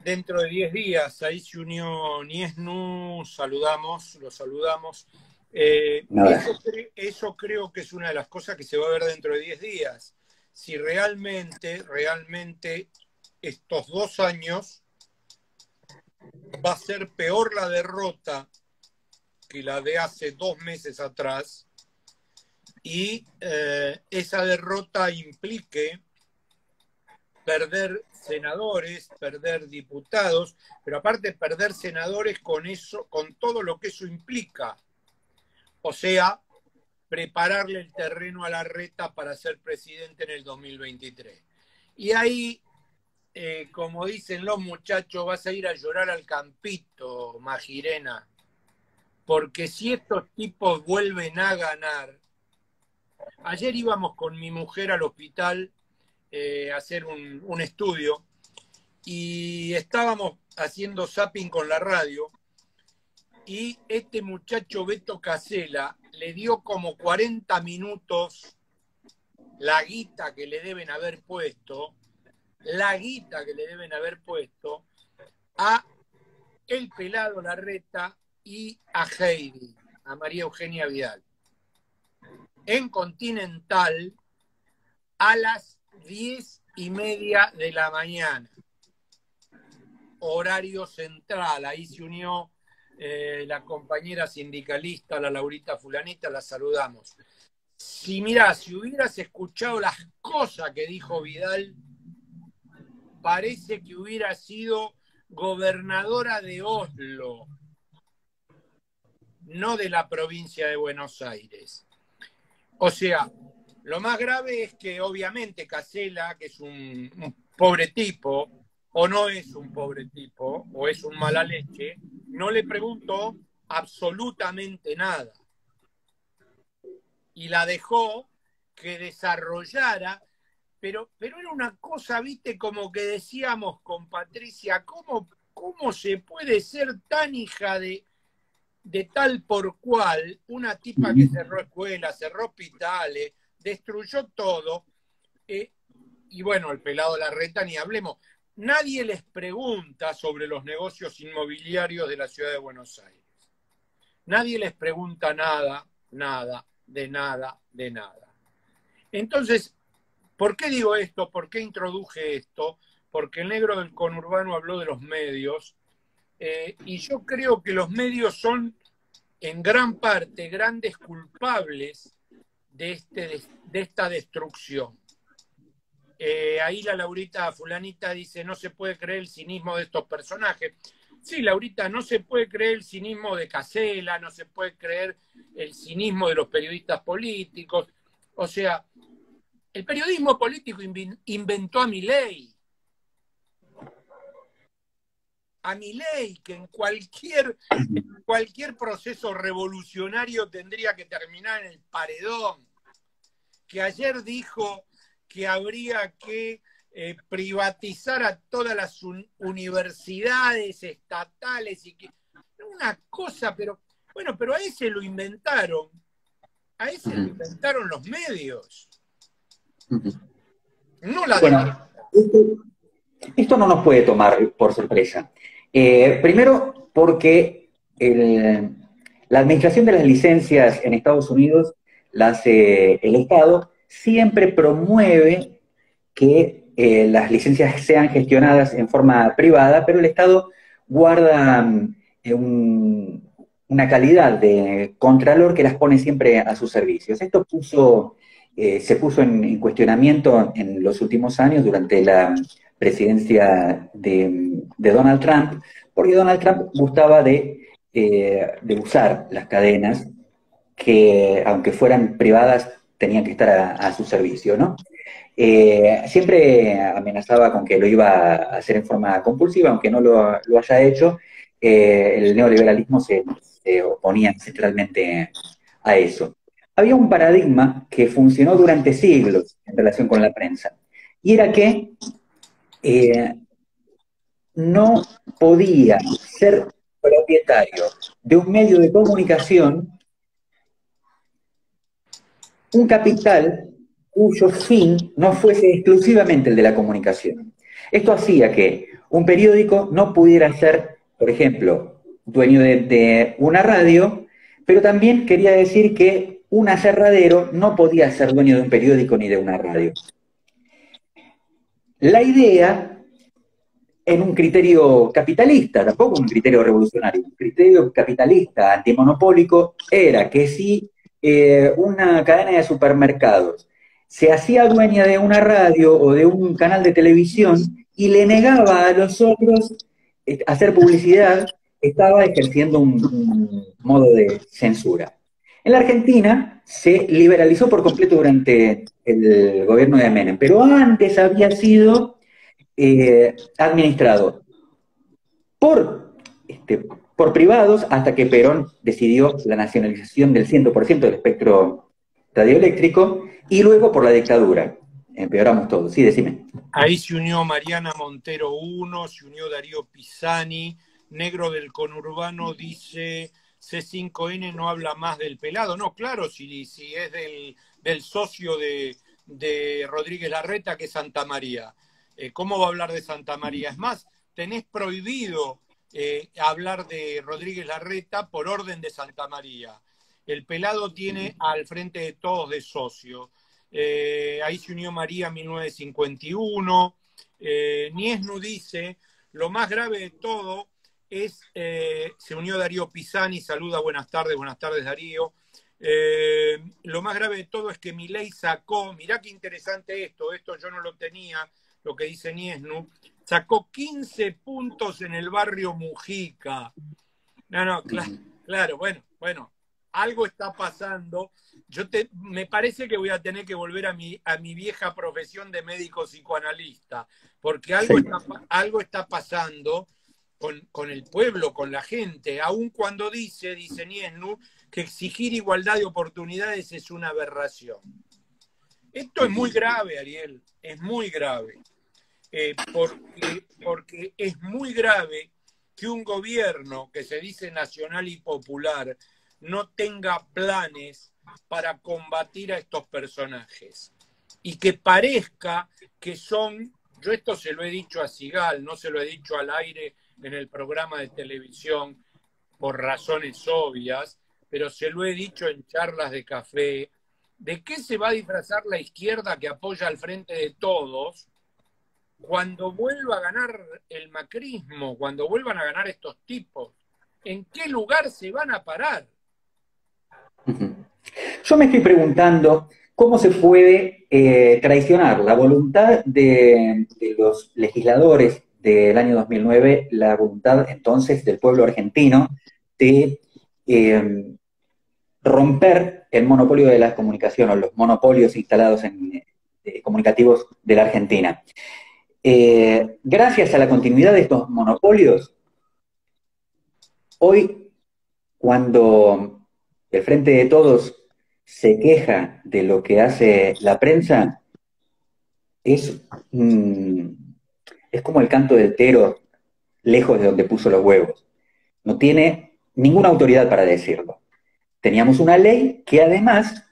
dentro de 10 días. Ahí se unió Niesnu, lo saludamos. Eso creo que es una de las cosas que se va a ver dentro de 10 días. Si realmente estos 2 años va a ser peor la derrota que la de hace 2 meses atrás, y esa derrota implique perder senadores, perder diputados, pero aparte perder senadores con eso, con todo lo que eso implica. O sea, prepararle el terreno a Larreta para ser presidente en el 2023. Y ahí, como dicen los muchachos, vas a ir a llorar al campito, Majirena, porque si estos tipos vuelven a ganar. Ayer íbamos con mi mujer al hospital a hacer un estudio y estábamos haciendo zapping con la radio y este muchacho Beto Casella le dio como 40 minutos la guita que le deben haber puesto, a el pelado Larreta y a Heidi, a María Eugenia Vidal, en Continental a las 10:30 de la mañana, horario central. Ahí se unió la compañera sindicalista, la Laurita Fulanita, la saludamos. Si hubieras escuchado las cosas que dijo Vidal, parece que hubiera sido gobernadora de Oslo, no de la provincia de Buenos Aires. O sea, lo más grave es que obviamente Casella, que es un pobre tipo, o no es un pobre tipo, o es un mala leche, no le preguntó absolutamente nada. Y la dejó que desarrollara, pero era una cosa, viste, como que decíamos con Patricia, ¿cómo se puede ser tan hija de tal por cual, una tipa que cerró escuelas, cerró hospitales, destruyó todo, y bueno, el pelado Larreta ni hablemos. Nadie les pregunta sobre los negocios inmobiliarios de la ciudad de Buenos Aires. Nadie les pregunta nada. Entonces, ¿por qué digo esto? ¿Por qué introduje esto? Porque el negro del conurbano habló de los medios, y yo creo que los medios son en gran parte grandes culpables de esta destrucción. Ahí la Laurita Fulanita dice, no se puede creer el cinismo de estos personajes. Sí, Laurita, no se puede creer el cinismo de Casella, no se puede creer el cinismo de los periodistas políticos. O sea, el periodismo político inventó a Milei. A Milei, que en cualquier proceso revolucionario tendría que terminar en el paredón, que ayer dijo que habría que privatizar a todas las universidades estatales y que una cosa, pero a ese lo inventaron, los medios, no la bueno, esto no nos puede tomar por sorpresa. Primero, porque la administración de las licencias en Estados Unidos la hace el Estado, siempre promueve que las licencias sean gestionadas en forma privada, pero el Estado guarda una calidad de contralor que las pone siempre a sus servicios. Esto se puso en cuestionamiento en los últimos años durante la presidencia de Donald Trump, porque Donald Trump gustaba de usar las cadenas que, aunque fueran privadas, tenían que estar a su servicio, ¿no? Siempre amenazaba con que lo iba a hacer en forma compulsiva, aunque no lo haya hecho. El neoliberalismo se oponía centralmente a eso. Había un paradigma que funcionó durante siglos en relación con la prensa, y era que no podía ser propietario de un medio de comunicación un capital cuyo fin no fuese exclusivamente el de la comunicación. Esto hacía que un periódico no pudiera ser, por ejemplo, dueño de una radio, pero también quería decir que un aserradero no podía ser dueño de un periódico ni de una radio. La idea, en un criterio capitalista, tampoco un criterio revolucionario, un criterio capitalista antimonopólico, era que si una cadena de supermercados se hacía dueña de una radio o de un canal de televisión y le negaba a los otros hacer publicidad, estaba ejerciendo un modo de censura. En la Argentina se liberalizó por completo durante el gobierno de Menem, pero antes había sido administrado por, por privados hasta que Perón decidió la nacionalización del 100% del espectro radioeléctrico y luego por la dictadura. Empeoramos todo. Sí, decime. Ahí se unió Mariana Montero 1, se unió Darío Pisani, Negro del Conurbano dice C5N no habla más del pelado. No, claro, si es del socio de Rodríguez Larreta, que es Santa María. ¿Cómo va a hablar de Santa María? Es más, tenés prohibido hablar de Rodríguez Larreta por orden de Santa María. El pelado tiene al Frente de Todos de socio. Ahí se unió María 1951. Niesnu dice, lo más grave de todo es, se unió Darío Pisani, saluda, buenas tardes Darío. Lo más grave de todo es que Milei sacó, mirá qué interesante esto yo no lo tenía, lo que dice Niesnu, sacó 15 puntos en el barrio Mujica. No, claro, bueno, algo está pasando. Me parece que voy a tener que volver a mi vieja profesión de médico psicoanalista, porque algo está pasando con el pueblo, con la gente, aun cuando dice Niesnu, que exigir igualdad de oportunidades es una aberración. Esto es muy grave, Ariel, es muy grave, porque es muy grave que un gobierno que se dice nacional y popular no tenga planes para combatir a estos personajes y que parezca que son, yo esto se lo he dicho a Sigal, no se lo he dicho al aire en el programa de televisión por razones obvias, pero se lo he dicho en charlas de café. ¿De qué se va a disfrazar la izquierda que apoya al Frente de Todos cuando vuelva a ganar el macrismo, cuando vuelvan a ganar estos tipos? ¿En qué lugar se van a parar? Yo me estoy preguntando cómo se puede traicionar la voluntad de los legisladores del año 2009, la voluntad entonces del pueblo argentino de romper el monopolio de la comunicación o los monopolios instalados en comunicativos de la Argentina. Gracias a la continuidad de estos monopolios, hoy, cuando el Frente de Todos se queja de lo que hace la prensa, es como el canto del tero lejos de donde puso los huevos. No tiene ninguna autoridad para decirlo. Teníamos una ley que además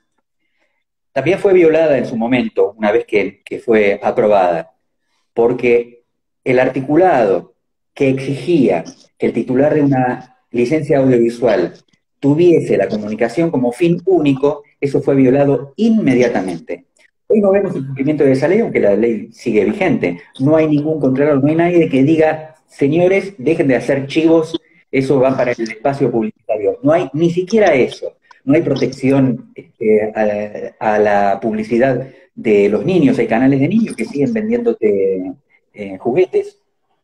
también fue violada en su momento, una vez que fue aprobada, porque el articulado que exigía que el titular de una licencia audiovisual tuviese la comunicación como fin único, eso fue violado inmediatamente. Hoy no vemos el cumplimiento de esa ley, aunque la ley sigue vigente. No hay ningún controlador, no hay nadie que diga, señores, dejen de hacer chivos, eso va para el espacio publicitario. No hay ni siquiera eso. No hay protección a la publicidad de los niños. Hay canales de niños que siguen vendiéndote juguetes,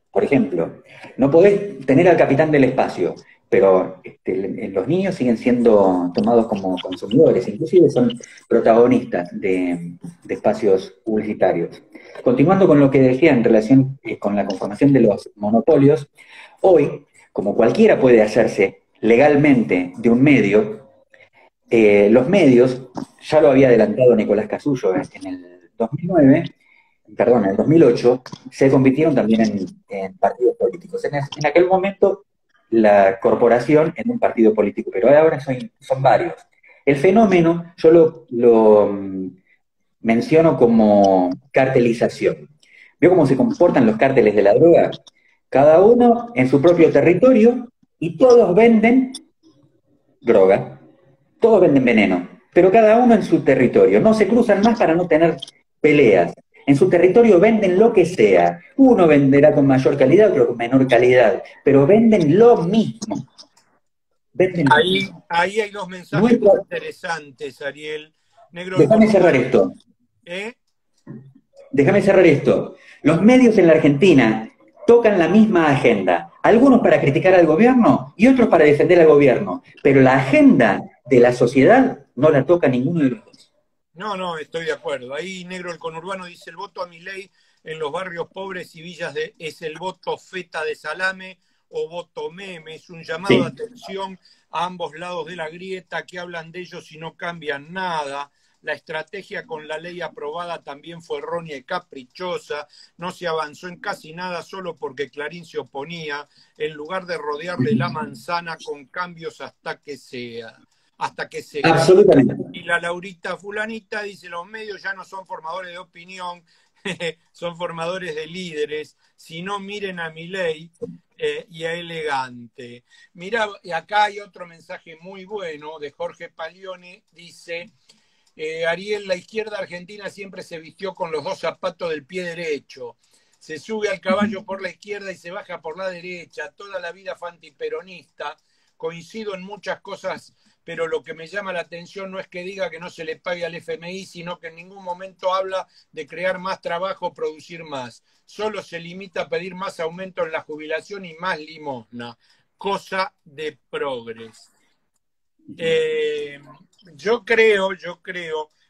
por ejemplo. No podés tener al capitán del espacio, pero los niños siguen siendo tomados como consumidores, inclusive son protagonistas de espacios publicitarios. Continuando con lo que decía en relación con la conformación de los monopolios, hoy, como cualquiera puede hacerse legalmente de un medio, los medios, ya lo había adelantado Nicolás Casullo en el 2009, perdón, en el 2008, se convirtieron también en partidos políticos. En aquel momento, la corporación en un partido político, pero ahora son varios. El fenómeno yo lo menciono como cartelización. ¿Veo cómo se comportan los cárteles de la droga? Cada uno en su propio territorio y todos venden droga, todos venden veneno, pero cada uno en su territorio. No se cruzan más para no tener peleas. En su territorio venden lo que sea. Uno venderá con mayor calidad, otro con menor calidad, pero venden lo mismo. Ahí hay dos mensajes muy interesantes, Ariel. Negro, déjame cerrar esto. ¿Eh? Déjame cerrar esto. Los medios en la Argentina tocan la misma agenda, algunos para criticar al gobierno y otros para defender al gobierno, pero la agenda de la sociedad no la toca ninguno de los dos. No, no, estoy de acuerdo. Ahí Negro el Conurbano dice: el voto a Milei en los barrios pobres y villas es el voto feta de salame o voto meme. Es un llamado de Sí, atención a ambos lados de la grieta, que hablan de ellos y no cambian nada. La estrategia con la ley aprobada también fue errónea y caprichosa. No se avanzó en casi nada solo porque Clarín se oponía, en lugar de rodearle la manzana con cambios hasta que se gane. absolutamente. Y la Laurita Fulanita dice: los medios ya no son formadores de opinión, son formadores de líderes. Si no, miren a Milei y a Elegante. Mira, y acá hay otro mensaje muy bueno de Jorge Paglione. Dice: Ariel, la izquierda argentina siempre se vistió con los dos zapatos del pie derecho. Se sube al caballo por la izquierda y se baja por la derecha. Toda la vida fue antiperonista. Coincido en muchas cosas, pero lo que me llama la atención no es que diga que no se le pague al FMI, sino que en ningún momento habla de crear más trabajo, producir más. Solo se limita a pedir más aumento en la jubilación y más limosna. Cosa de progres. Eh,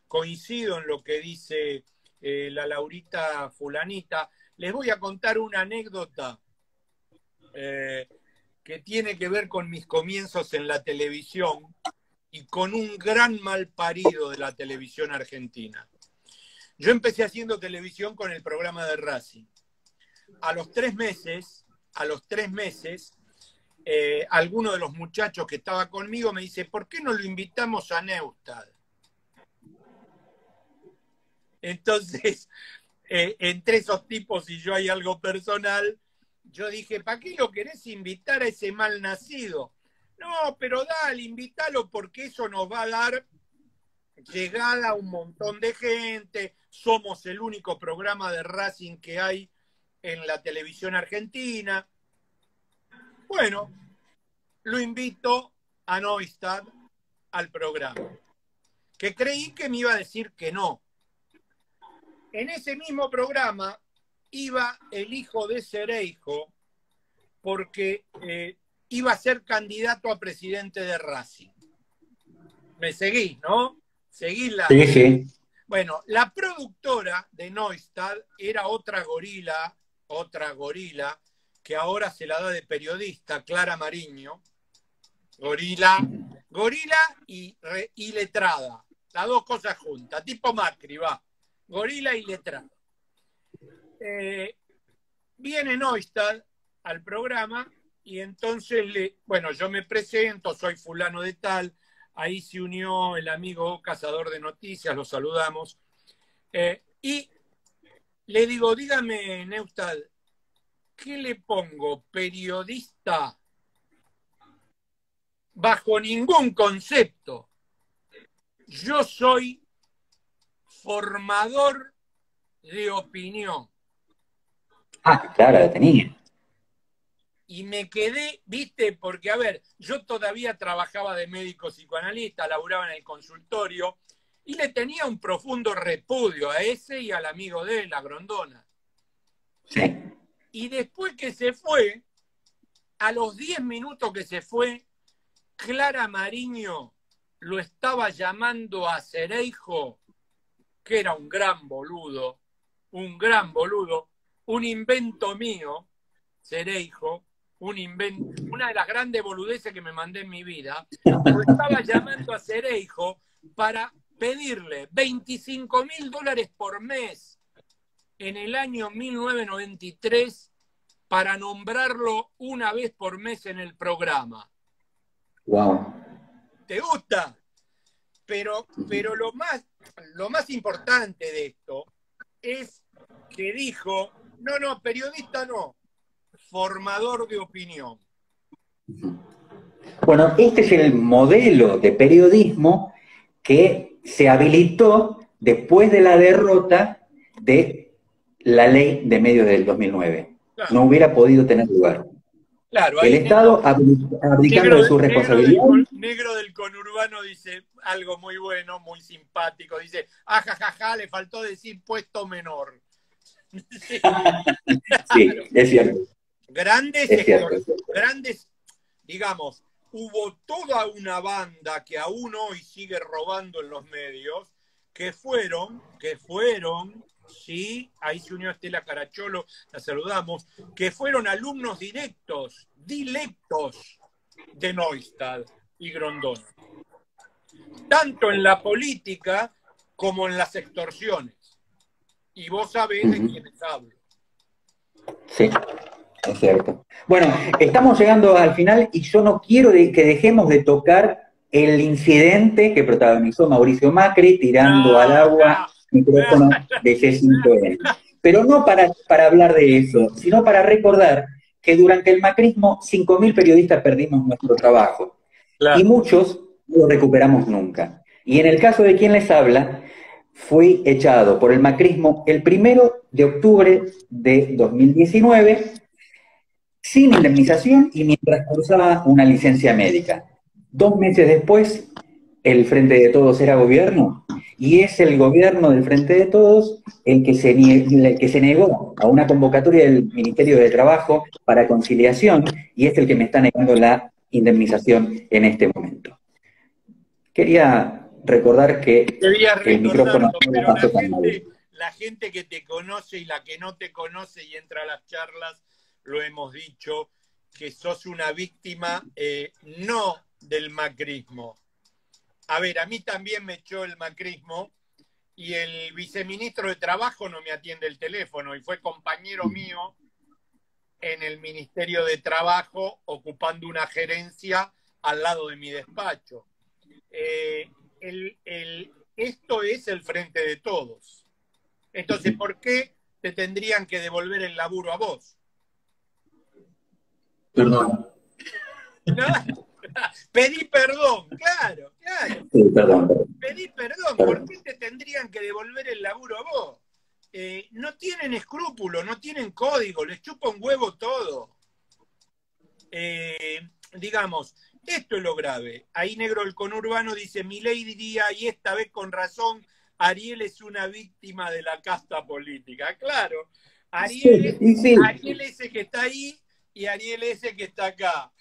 coincido en lo que dice la Laurita Fulanita. Les voy a contar una anécdota que tiene que ver con mis comienzos en la televisión y con un gran malparido de la televisión argentina. Yo empecé haciendo televisión con el programa de Racing. A los 3 meses, alguno de los muchachos que estaba conmigo me dice: ¿por qué no lo invitamos a Neustadt? Entonces, entre esos tipos y yo hay algo personal, yo dije: ¿para qué lo querés invitar a ese mal nacido? No, pero dale, invítalo porque eso nos va a dar llegada a un montón de gente. Somos el único programa de Racing que hay en la televisión argentina. Bueno, lo invito a Neustadt al programa, que creí que me iba a decir que no. En ese mismo programa iba el hijo de Cereijo, porque iba a ser candidato a presidente de Racing. Me seguís, ¿no? Seguís la... Sí, sí. Bueno, la productora de Neustadt era otra gorila, que ahora se la da de periodista, Clara Mariño. Gorila y letrada. Las dos cosas juntas, tipo Macri, va. Gorila y letrada. Viene Neustadt al programa y entonces, yo me presento, soy fulano de tal. Ahí se unió el amigo Cazador de Noticias, lo saludamos. Y le digo: dígame, Neustadt, ¿qué le pongo? ¿Periodista? Bajo ningún concepto. Yo soy formador de opinión. Ah, claro, la tenía. Y me quedé, viste, porque a ver, yo todavía trabajaba de médico psicoanalista, laburaba en el consultorio y le tenía un profundo repudio a ese y al amigo de él, a Grondona. Sí. Y después que se fue, a los 10 minutos que se fue, Clara Mariño lo estaba llamando a Cereijo, que era un gran boludo, un invento mío, Cereijo, una de las grandes boludeces que me mandé en mi vida. Lo estaba llamando a Cereijo para pedirle $25.000 por mes en el año 1993 para nombrarlo una vez por mes en el programa. Wow. ¿Te gusta? Pero lo más importante de esto es que dijo: no, periodista no, formador de opinión. Bueno, este es el modelo de periodismo que se habilitó después de la derrota de la ley de medios del 2009. Claro. No hubiera podido tener lugar. Claro, El ahí Estado abdicando de sus responsabilidades. negro del conurbano dice algo muy bueno, muy simpático. Dice, ajajaja, le faltó decir puesto menor. Sí, Sí, claro. es cierto, Grandes, es cierto, es cierto. grandes, digamos, hubo toda una banda que aún hoy sigue robando en los medios, que fueron, sí, ahí se unió Estela Caracholo, la saludamos, que fueron alumnos dilectos de Neustadt y Grondona, tanto en la política como en las extorsiones. Y vos sabés de Ujú. quiénes hablo. Sí, es cierto. Bueno, estamos llegando al final y yo no quiero que dejemos de tocar el incidente que protagonizó Mauricio Macri tirando al No, agua no, no, micrófono de C5N. Pero no para hablar de eso, sino para recordar que durante el macrismo 5.000 periodistas perdimos nuestro trabajo y claro. muchos no lo recuperamos nunca. Y en el caso de quien les habla, fui echado por el macrismo el 1 de octubre de 2019 sin indemnización y mientras cursaba una licencia médica. 2 meses después, el Frente de Todos era gobierno y es el gobierno del Frente de Todos el que se negó a una convocatoria del Ministerio de Trabajo para conciliación y es el que me está negando la indemnización en este momento. Quería recordar que Debías el micrófono recordarlo, no la pero pasó tan mal. la gente que te conoce y la que no te conoce y entra a las charlas, lo hemos dicho, que sos una víctima no del macrismo. A ver, a mí también me echó el macrismo y el viceministro de Trabajo no me atiende el teléfono y fue compañero mío en el Ministerio de Trabajo ocupando una gerencia al lado de mi despacho. Eh, esto es el Frente de Todos. Entonces, ¿por qué te tendrían que devolver el laburo a vos? Perdón. ¿No? Pedí perdón, claro, claro. Sí, perdón, Pedí perdón. ¿Por perdón. qué te tendrían que devolver el laburo a vos? No tienen escrúpulos, no tienen código, les chupa un huevo todo. Digamos, esto es lo grave. Ahí Negro el conurbano dice, Milei diría, y esta vez con razón, Ariel es una víctima de la casta política. Claro, Sí, y sí, Ariel ese que está ahí y Ariel ese que está acá.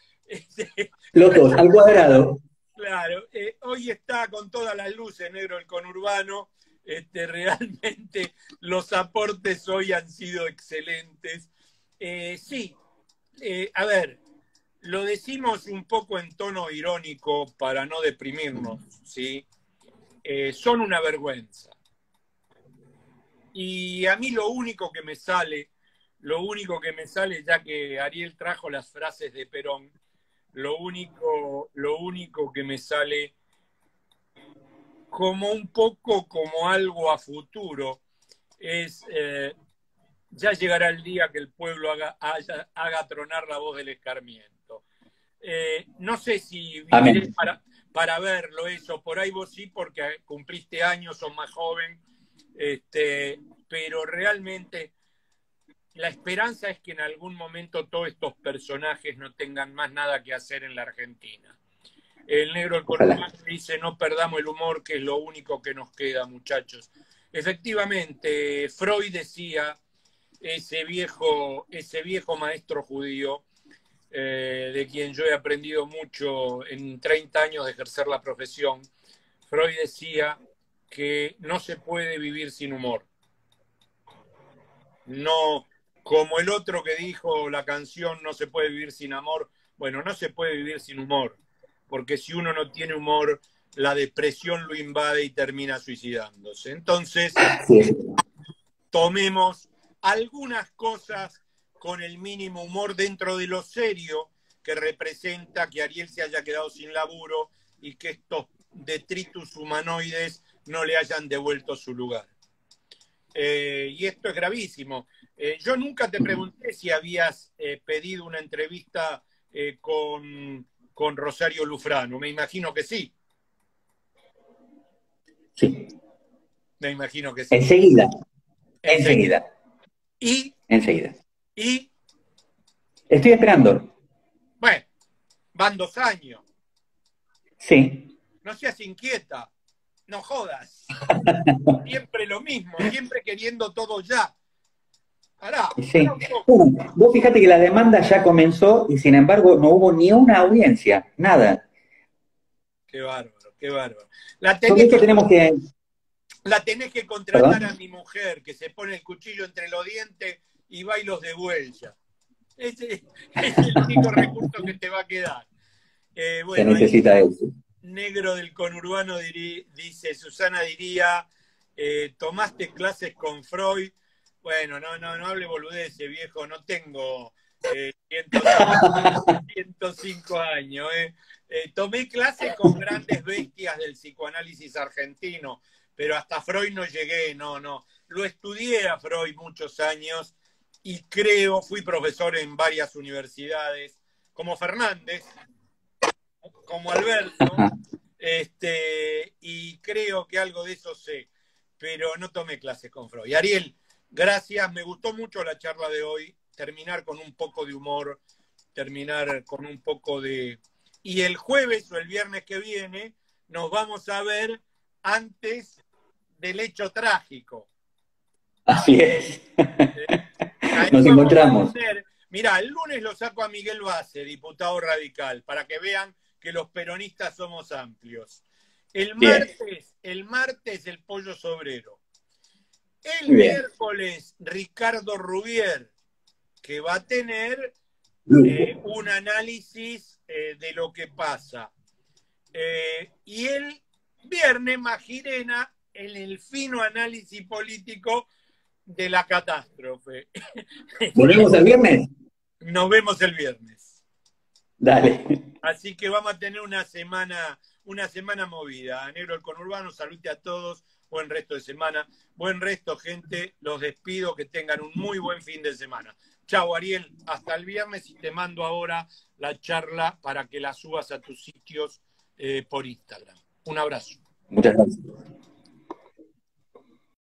los dos, al cuadrado. Claro, hoy está con todas las luces, Negro el conurbano. Realmente los aportes hoy han sido excelentes. Sí, a ver, lo decimos un poco en tono irónico para no deprimirnos, ¿sí? Son una vergüenza. Y a mí lo único que me sale, ya que Ariel trajo las frases de Perón, lo único que me sale como un poco como algo a futuro es ya llegará el día que el pueblo haga tronar la voz del escarmiento. No sé si viviré Amén. para verlo eso, por ahí vos sí, porque cumpliste años, sos más joven, pero realmente la esperanza es que en algún momento todos estos personajes no tengan más nada que hacer en la Argentina. El negro del Ojalá. conurbano dice, no perdamos el humor, que es lo único que nos queda, muchachos. Efectivamente, Freud decía, ese viejo maestro judío, de quien yo he aprendido mucho en 30 años de ejercer la profesión, Freud decía que no se puede vivir sin humor. No, como el otro que dijo la canción No se puede vivir sin amor, bueno, no se puede vivir sin humor, porque si uno no tiene humor, la depresión lo invade y termina suicidándose. Entonces, Sí. tomemos algunas cosas con el mínimo humor dentro de lo serio que representa que Ariel se haya quedado sin laburo y que estos detritus humanoides no le hayan devuelto su lugar. Y esto es gravísimo. Yo nunca te pregunté si habías pedido una entrevista con Rosario Lufrano. Me imagino que sí. Sí. Me imagino que sí. Enseguida, Enseguida. enseguida, Y, enseguida. y Estoy esperando. Van 2 años. Sí. No seas inquieta, no jodas. Siempre lo mismo, siempre queriendo todo ya. Pará, Sí. pará un poco. Vos fíjate que la demanda ya comenzó y sin embargo no hubo ni una audiencia, nada. Qué bárbaro, qué bárbaro. La Sobre tenés esto que, tenemos que... la tenés que contratar a ¿Perdón? mi mujer, que se pone el cuchillo entre los dientes y va y los devuelve. Ese es el único recurso que te va a quedar. Se Bueno, ahí necesita eso. Negro del Conurbano dice, Susana diría, ¿tomaste clases con Freud? Bueno, no hable boludeces, viejo, no tengo 105 años. Tomé clase con grandes bestias del psicoanálisis argentino, pero hasta Freud no llegué, no. Lo estudié a Freud muchos años y fui profesor en varias universidades, como Fernández, como Alberto, y creo que algo de eso sé, pero no tomé clases con Freud. Ariel, gracias, me gustó mucho la charla de hoy, terminar con un poco de humor, terminar con un poco de... Y el jueves o el viernes que viene nos vamos a ver antes del hecho trágico. Así es. Ahí Nos vamos a encontramos. tener... Mirá, el lunes lo saco a Miguel Base, diputado radical, para que vean que los peronistas somos amplios. El Bien. martes el Pollo Sobrero. El Muy bien. miércoles Ricardo Rubier, que va a tener un análisis de lo que pasa. Y el viernes Magirena en el fino análisis político de la catástrofe. ¿Volvemos el viernes? Nos vemos el viernes. Dale. Así que vamos a tener una semana movida. Negro del Conurbano, salute a todos. Buen resto de semana. Buen resto, gente. Los despido. Que tengan un muy buen fin de semana. Chao, Ariel. Hasta el viernes y te mando ahora la charla para que la subas a tus sitios por Instagram. Un abrazo. Muchas gracias.